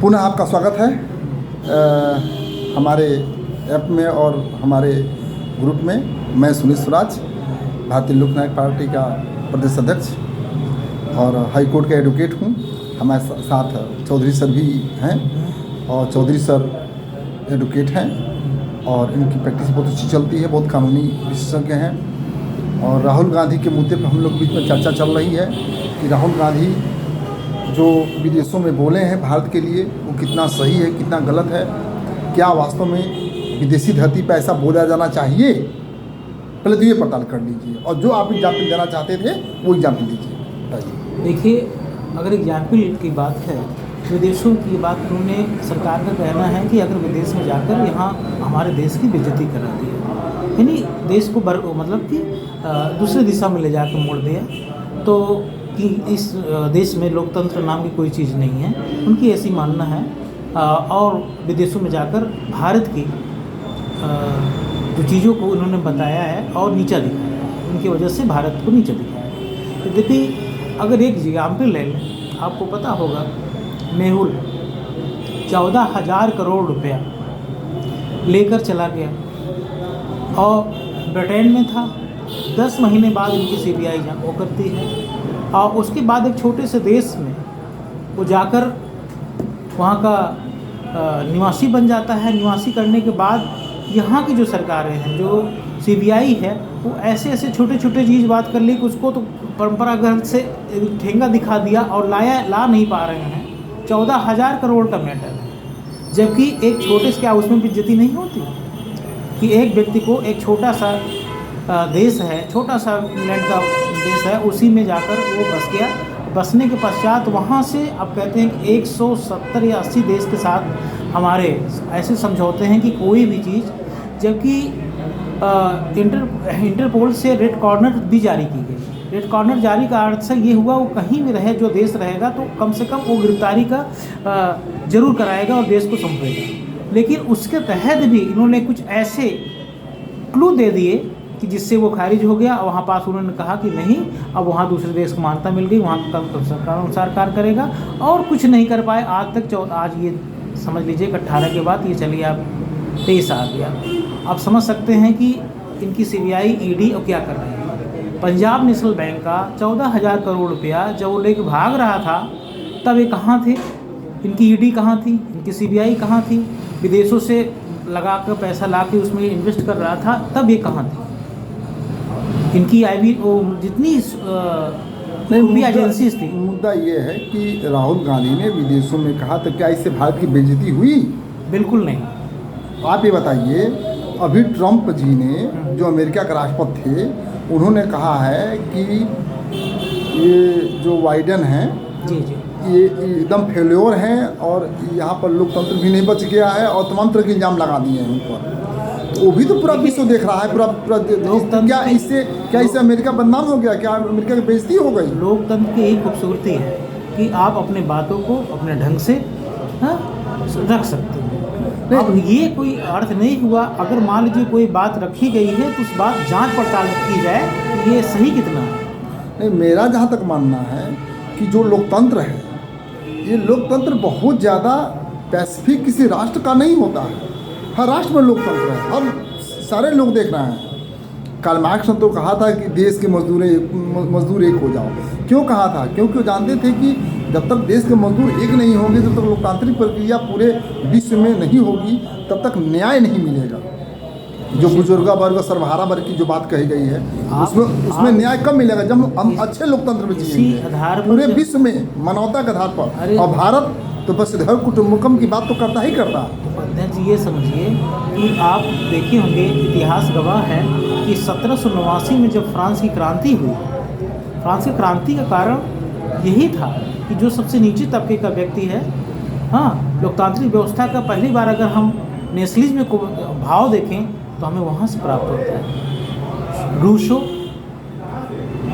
पुनः आपका स्वागत है हमारे ऐप में और हमारे ग्रुप में। मैं सुनील स्वराज, भारतीय लोक नायक पार्टी का प्रदेश अध्यक्ष और हाई कोर्ट के एडवोकेट हूँ। हमारे साथ चौधरी सर भी हैं और चौधरी सर एडवोकेट हैं और इनकी प्रैक्टिस बहुत अच्छी चलती है, बहुत कानूनी विशेषज्ञ हैं। और राहुल गांधी के मुद्दे पर हम लोग बीच में चर्चा चल रही है कि राहुल गांधी जो विदेशों में बोले हैं भारत के लिए, वो कितना सही है, कितना गलत है, क्या वास्तव में विदेशी धरती पर ऐसा बोला जाना चाहिए। पहले तो ये पड़ताल कर लीजिए और जो आप एग्जाम्पल देना चाहते थे वो एग्जाम्पल दीजिए। देखिए, अगर एग्जाम्पल की बात है, विदेशों की बात, उन्होंने सरकार का कहना है कि अगर विदेश में जाकर यहाँ हमारे देश की बेइज्जती करा दी, यानी देश को मतलब कि दूसरे दिशा में ले जाकर मोड़ दिया, तो कि इस देश में लोकतंत्र नाम की कोई चीज़ नहीं है, उनकी ऐसी मानना है। और विदेशों में जाकर भारत की जो चीज़ों को उन्होंने बताया है और नीचा दिखाया है, उनकी वजह से भारत को नीचा दिखाया है। तो देखिए, अगर एक एग्जाम्पल ले लें, आपको पता होगा मेहुल 14,000 करोड़ रुपया लेकर चला गया और ब्रिटेन में था। 10 महीने बाद इनकी सीबीआई वो करती है और उसके बाद एक छोटे से देश में वो जाकर वहाँ का निवासी बन जाता है। निवासी करने के बाद यहाँ की जो सरकारें हैं, जो सीबीआई है, वो ऐसे ऐसे छोटे छोटे चीज़ बात कर ली कि उसको तो परंपरागत से ठेंगा दिखा दिया और ला नहीं पा रहे हैं। 14,000 करोड़ का मैटर है, जबकि एक छोटे से क्या उसमें बेइज्जती नहीं होती कि एक व्यक्ति को एक छोटा सा देश है, छोटा सा इंग्लैंड का देश है, उसी में जाकर वो बस गया। बसने के पश्चात वहाँ से अब कहते हैं कि 170 या 80 देश के साथ हमारे ऐसे समझौते हैं कि कोई भी चीज़, जबकि इंटरपोल से रेड कॉर्नर भी जारी की गई। रेड कॉर्नर जारी का अर्थ से ये हुआ, वो कहीं भी रहे जो देश रहेगा तो कम से कम वो गिरफ्तारी का जरूर कराएगा और देश को सौंपेगा। लेकिन उसके तहत भी इन्होंने कुछ ऐसे क्लू दे दिए कि जिससे वो खारिज हो गया। और वहाँ पास उन्होंने कहा कि नहीं, अब वहाँ दूसरे देश को मान्यता मिल गई, वहाँ का सरकार अनुसार कार्य करेगा, और कुछ नहीं कर पाए आज तक। आज ये समझ लीजिए कि 18 के बाद ये चलिए अब 23 आ गया। आप समझ सकते हैं कि इनकी सीबीआई, ईडी और क्या कर रही है। पंजाब नेशनल बैंक का 14,000 करोड़ रुपया जब वो लेके भाग रहा था, तब ये कहाँ थे? इनकी ईडी कहाँ थी? इनकी सीबीआई कहाँ थी? विदेशों से लगा कर पैसा ला के उसमें इन्वेस्ट कर रहा था, तब ये कहाँ थी? इनकी आईबी जितनी भी एजेंसीज थी। मुद्दा ये है कि राहुल गांधी ने विदेशों में कहा, तो क्या इससे भारत की बेइज्जती हुई? बिल्कुल नहीं। आप ये बताइए, अभी ट्रंप जी ने, जो अमेरिका के राष्ट्रपति थे, उन्होंने कहा है कि ये जो बाइडेन हैं, जी जी, ये एकदम फेल्योर हैं और यहाँ पर लोकतंत्र भी नहीं बच गया है और तमाम तरह के इल्ज़ाम लगा दिए हैं उन पर। वो भी तो पूरा विश्व देख रहा है, पूरा क्या इससे अमेरिका बदनाम हो गया? क्या अमेरिका की बेइज्जती हो गई? लोकतंत्र की यही खूबसूरती है कि आप अपने बातों को अपने ढंग से रख सकते हैं। अब ये कोई अर्थ नहीं हुआ, अगर मान लीजिए कोई बात रखी गई है तो उस बात जांच पड़ताल की जाए कि ये सही कितना है। नहीं, मेरा जहाँ तक मानना है कि जो लोकतंत्र है, ये लोकतंत्र बहुत ज़्यादा स्पेसिफिक किसी राष्ट्र का नहीं होता है। हर राष्ट्र में लोकतंत्र है, हर सारे लोग देख रहे हैं। कार्ल मार्क्स ने तो कहा था कि देश के मजदूर एक हो जाओ। क्यों कहा था? क्योंकि वो जानते थे कि जब तक देश के मजदूर एक नहीं होंगे, जब तक लोकतांत्रिक प्रक्रिया पूरे विश्व में नहीं होगी, तब तक न्याय नहीं मिलेगा। जो बुजुर्गा वर्ग, सर्वहारा वर्ग की जो बात कही गई है, उसमें न्याय कब मिलेगा? जब हम अच्छे लोकतंत्र में जिएंगे पूरे विश्व में मानवता के आधार पर। और भारत तो बस धर्म कुटुंबकम की बात तो करता ही करता। अध्यक्ष जी, ये समझिए कि आप देखे होंगे, इतिहास गवाह है कि 1789 में जब फ्रांस की क्रांति हुई, फ्रांस की क्रांति का कारण यही था कि जो सबसे नीचे तबके का व्यक्ति है, लोकतांत्रिक व्यवस्था का पहली बार अगर हम नेशनलिज्म में भाव देखें तो हमें वहाँ से प्राप्त होता है। रूसो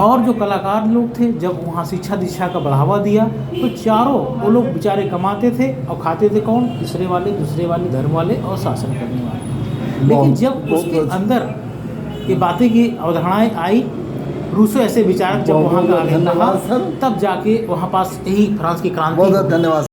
और जो कलाकार लोग थे, जब वहाँ शिक्षा दीक्षा का बढ़ावा दिया तो चारों वो लोग बेचारे कमाते थे और खाते थे कौन? दूसरे वाले धर्म वाले और शासन करने वाले। लेकिन जब उसके अंदर ये बातें की अवधारणाएं आई, रूसो ऐसे विचारक जब वहाँ का आगे रहा, तब जाके वहाँ पास यही फ्रांस की क्रांति। बहुत धन्यवाद।